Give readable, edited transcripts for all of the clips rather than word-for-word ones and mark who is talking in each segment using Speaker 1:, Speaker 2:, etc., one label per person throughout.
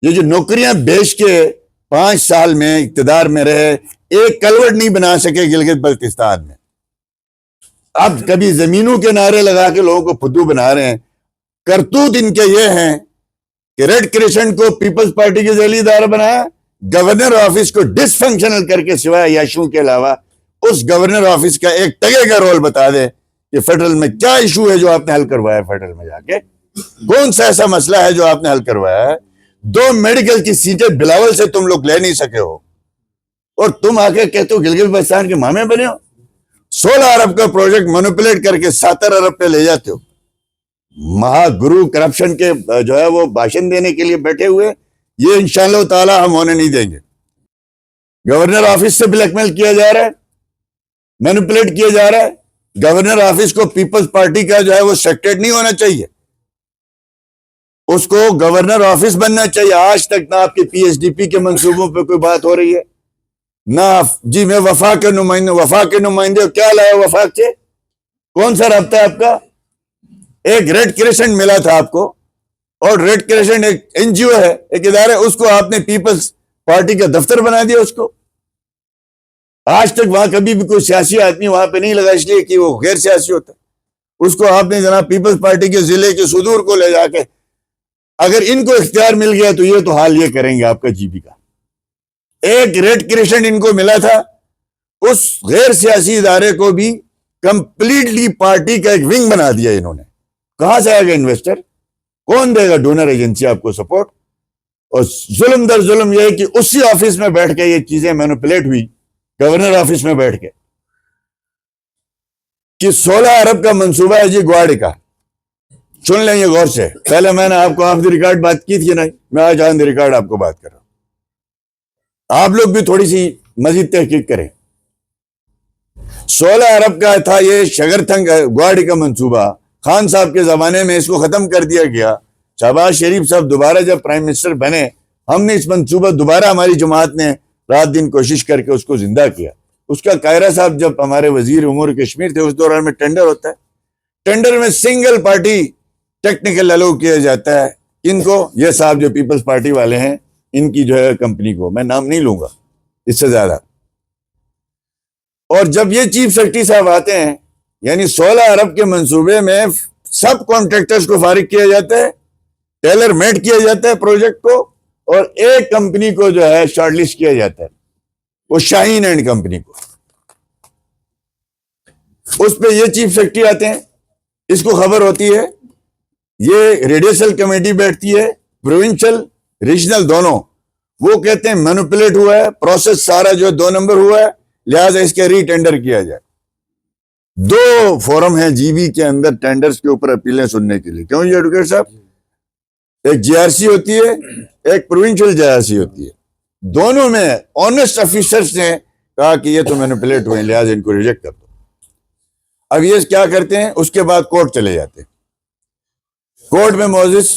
Speaker 1: یہ جو نوکریاں بیچ کے 5 سال میں اقتدار میں رہے، ایک کلوٹ نہیں بنا سکے گلگت بلتستان میں. اب کبھی زمینوں کے نعرے لگا کے لوگوں کو فدو بنا رہے ہیں. کرتوت ان کے یہ ہیں کہ ریڈ کرسنٹ کو پیپلز پارٹی کے ذیلی ادارہ بنایا، گورنر آفس کو ڈس فنکشنل کر کے سوائے یاشوں کے علاوہ اس گورنر آفس کا ایک ٹگے کا رول بتا دے کہ فیڈرل میں کیا ایشو ہے جو آپ نے حل کروایا ہے. فیڈرل میں جا کے کون سا ایسا مسئلہ ہے جو آپ نے حل کروایا ہے؟ 2 میڈیکل کی سیٹیں بلاول سے تم لوگ لے نہیں سکے ہو، اور تم آ کے کہتے ہو گلگت بلتستان کے مامے بنے ہو. 16 ارب کا پروجیکٹ مینوپولیٹ کر کے 70 ارب پہ لے جاتے ہو. مہا گرو کرپشن کے جو ہے وہ بھاشن دینے کے لیے بیٹھے ہوئے. یہ انشاءاللہ تعالی ہم ہونے نہیں دیں گے. گورنر آفس سے بلیک میل کیا جا رہا ہے، مینوپولیٹ کیا جا رہا ہے. گورنر آفس کو پیپلز پارٹی کا جو ہے وہ سیکریٹریٹ نہیں ہونا چاہیے، اس کو گورنر آفس بننا چاہیے. آج تک نہ آپ کے پی ایس ڈی پی کے منصوبوں پہ کوئی بات ہو رہی ہے، نہ جی میں وفاق کے نمائندے کیا لایا وفاق سے؟ کون سا رابطہ ہے آپ کا؟ ایک ریڈ کرسنٹ ملا تھا آپ کو، اور ریڈ کرسنٹ ایک این جی او ہے، ایک ادارہ، اس کو آپ نے پیپلز پارٹی کا دفتر بنا دیا. اس کو آج تک وہاں کبھی بھی کوئی سیاسی آدمی وہاں پہ نہیں لگا، اس لیے کہ وہ غیر سیاسی ہوتا ہے. اس کو آپ نے جناب پیپلز پارٹی کے ضلع کے صدور کو لے جا کے، اگر ان کو اختیار مل گیا تو یہ تو حال یہ کریں گے آپ کا جی بی کا. ایک ریڈ کرسنٹ ان کو ملا تھا، اس غیر سیاسی ادارے کو بھی کمپلیٹلی پارٹی کا ایک ونگ بنا دیا انہوں نے. کہاں سے آئے گا انویسٹر؟ کون دے گا ڈونر ایجنسی آپ کو سپورٹ؟ اور ظلم در ظلم یہ ہے کہ اسی آفس میں بیٹھ کے یہ چیزیں مینوپولیٹ ہوئی، گورنر آفس میں بیٹھ کے، کہ 16 ارب کا منصوبہ ہے جی گواڑی کا. سن لیں یہ غور سے. پہلے میں نے آپ کو آف دی ریکارڈ بات کی تھی نا، میں آج آن دی ریکارڈ آپ کو بات کر رہا ہوں. آپ لوگ بھی تھوڑی سی مزید تحقیق کریں. 16 ارب کا تھا یہ شگرتھنگ گواڑی کا منصوبہ. خان صاحب کے زمانے میں اس کو ختم کر دیا گیا. شہباز شریف صاحب دوبارہ جب پرائم منسٹر بنے، ہم نے اس منصوبہ دوبارہ ہماری جماعت نے رات دن کوشش کر کے اس کو زندہ کیا. اس کا قاہرہ صاحب جب ہمارے وزیر امور کشمیر تھے، اس دوران میں ٹینڈر ہوتا ہے، ٹینڈر میں سنگل پارٹی ٹیکنیکل الاؤ کیا جاتا ہے. ان کو یہ صاحب جو پیپلز پارٹی والے ہیں، ان کی جو ہے کمپنی کو، میں نام نہیں لوں گا اس سے زیادہ. اور جب یہ چیف سیکرٹری صاحب آتے ہیں، یعنی 16 ارب کے منصوبے میں سب کانٹریکٹرز کو فارغ کیا جاتا ہے، ٹیلر میڈ کیا جاتا ہے پروجیکٹ کو، اور ایک کمپنی کو جو ہے شارٹ لسٹ کیا جاتا ہے، وہ شاہین اینڈ کمپنی کو. اس پہ یہ چیف سیکرٹری آتے ہیں، اس کو خبر ہوتی ہے، یہ ریڈیسل کمیٹی بیٹھتی ہے، پروونشل ریجنل دونوں، وہ کہتے ہیں مینوپولیٹ ہوا ہے پروسیس سارا جو 2 نمبر ہوا ہے، لہذا اس کے ری ٹینڈر کیا جائے. 2 فورم ہیں جی بی کے اندر ٹینڈرز کے اوپر اپیلیں سننے کے لیے. کیوں جی ایڈوکیٹ صاحب؟ ایک جی آر سی ہوتی ہے، ایک پروونشل جی آر سی ہوتی ہے. دونوں میں آنےسٹ آفیسرز نے کہا کہ یہ تو مینوپولیٹ ہوئے، لہذا ان کو ریجیکٹ کر دو. اب یہ کیا کرتے ہیں؟ اس کے بعد کورٹ چلے جاتے ہیں. کورٹ میں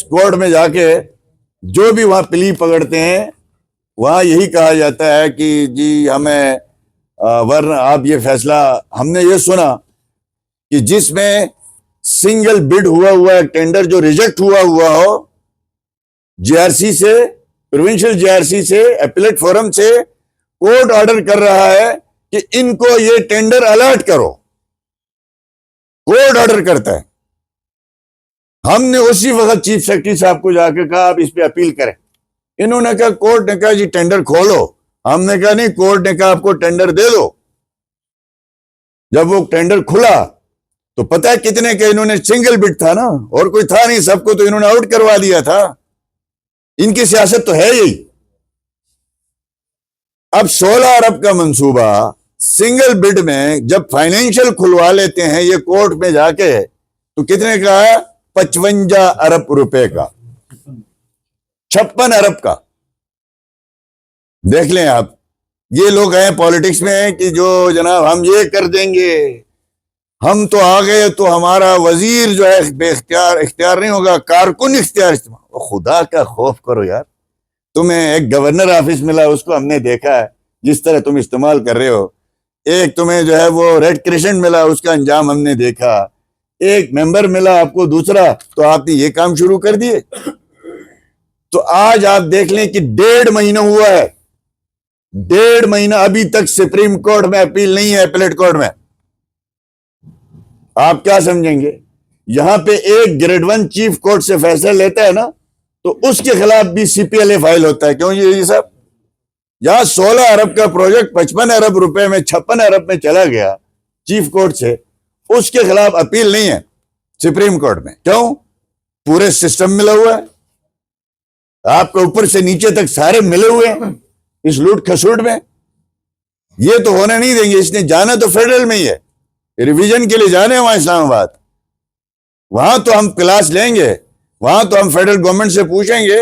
Speaker 1: کورٹ میں جا کے جو بھی وہاں پلی پکڑتے ہیں، وہاں یہی کہا جاتا ہے کہ جی ہمیں ورنہ آپ یہ فیصلہ، ہم نے یہ سنا کہ جس میں سنگل بڈ ہوا ہے ٹینڈر جو ریجیکٹ ہوا ہو جی آر سی سے، پروونشل جی آر سی سے، اپیلیٹ فورم سے، کورٹ آرڈر کر رہا ہے کہ ان کو یہ ٹینڈر الاٹ کرو. کورٹ آرڈر کرتا ہے. ہم نے اسی وقت چیف سیکرٹری صاحب کو جا کے کہا آپ اس پہ اپیل کریں. انہوں نے کہا، کورٹ نے کہا جی ٹینڈر کھولو. ہم نے کہا نہیں، کورٹ نے کہا آپ کو ٹینڈر دے دو. جب وہ ٹینڈر کھلا تو پتہ ہے کتنے کہ انہوں نے سنگل بڈ تھا نا، اور کوئی تھا نہیں، سب کو تو انہوں نے آؤٹ کروا دیا تھا. ان کی سیاست تو ہے یہی. اب 16 ارب کا منصوبہ سنگل بڈ میں جب فائنینشل کھلوا لیتے ہیں یہ کورٹ میں جا کے، تو کتنے کا ہے؟ 55 ارب روپے کا، 56 ارب کا. دیکھ لیں آپ، یہ لوگ ہیں پالیٹکس میں کہ جو جناب ہم یہ کر دیں گے، ہم تو آ گئے تو ہمارا وزیر جو ہے بے اختیار نہیں ہوگا، کارکن اختیار استعمال. خدا کا خوف کرو یار. تمہیں ایک گورنر آفس ملا، اس کو ہم نے دیکھا ہے جس طرح تم استعمال کر رہے ہو. ایک تمہیں جو ہے وہ ریڈ کرسنٹ ملا، اس کا انجام ہم نے دیکھا. ایک ممبر ملا آپ کو دوسرا، تو آپ نے یہ کام شروع کر دیے. تو آج آپ دیکھ لیں کہ 1.5 مہینہ ہوا ہے, 1.5 مہینہ ابھی تک سپریم کورٹ میں اپیل نہیں ہے, اپیلیٹ کورٹ میں. آپ کیا سمجھیں گے؟ یہاں پہ ایک گریڈ 1 چیف کورٹ سے فیصلہ لیتا ہے نا, تو اس کے خلاف بھی سی پی ایل اے فائل ہوتا ہے. کیوں یہ صاحب؟ یہاں 16 ارب کا پروجیکٹ 55 ارب روپے میں 56 ارب میں چلا گیا چیف کورٹ سے, اس کے خلاف اپیل نہیں ہے سپریم کورٹ میں. کیوں؟ پورے سسٹم ملا ہوا ہے, آپ کو اوپر سے نیچے تک سارے ملے ہوئے ہیں اس لوٹ کھسوٹ میں. یہ تو ہونے نہیں دیں گے. اس نے جانا تو فیڈرل میں ہی ہے, ریویژن کے لیے جانے وہاں اسلام آباد, وہاں تو ہم کلاس لیں گے, وہاں تو ہم فیڈرل گورنمنٹ سے پوچھیں گے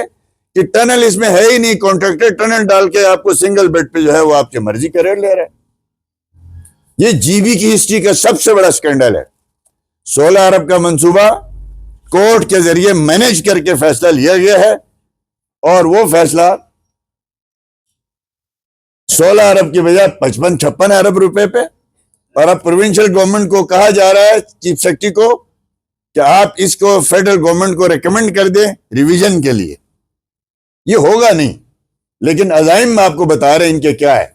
Speaker 1: کہ ٹنل اس میں ہے ہی نہیں, کانٹریکٹر ٹنل ڈال کے آپ کو سنگل بیڈ پہ جو ہے وہ آپ کی مرضی کا ریٹ لے رہے ہیں. یہ جی بی کی ہسٹری کا سب سے بڑا سکینڈل ہے. 16 ارب کا منصوبہ کورٹ کے ذریعے مینج کر کے فیصلہ لیا گیا ہے, اور وہ فیصلہ 16 ارب کی بجائے 55-56 ارب روپے پہ. اور اب پروونشل گورنمنٹ کو کہا جا رہا ہے, چیف سیکرٹری کو, کہ آپ اس کو فیڈرل گورنمنٹ کو ریکمنڈ کر دیں ریویژن کے لیے. یہ ہوگا نہیں, لیکن عزائم میں آپ کو بتا رہے ہیں ان کے کیا ہے.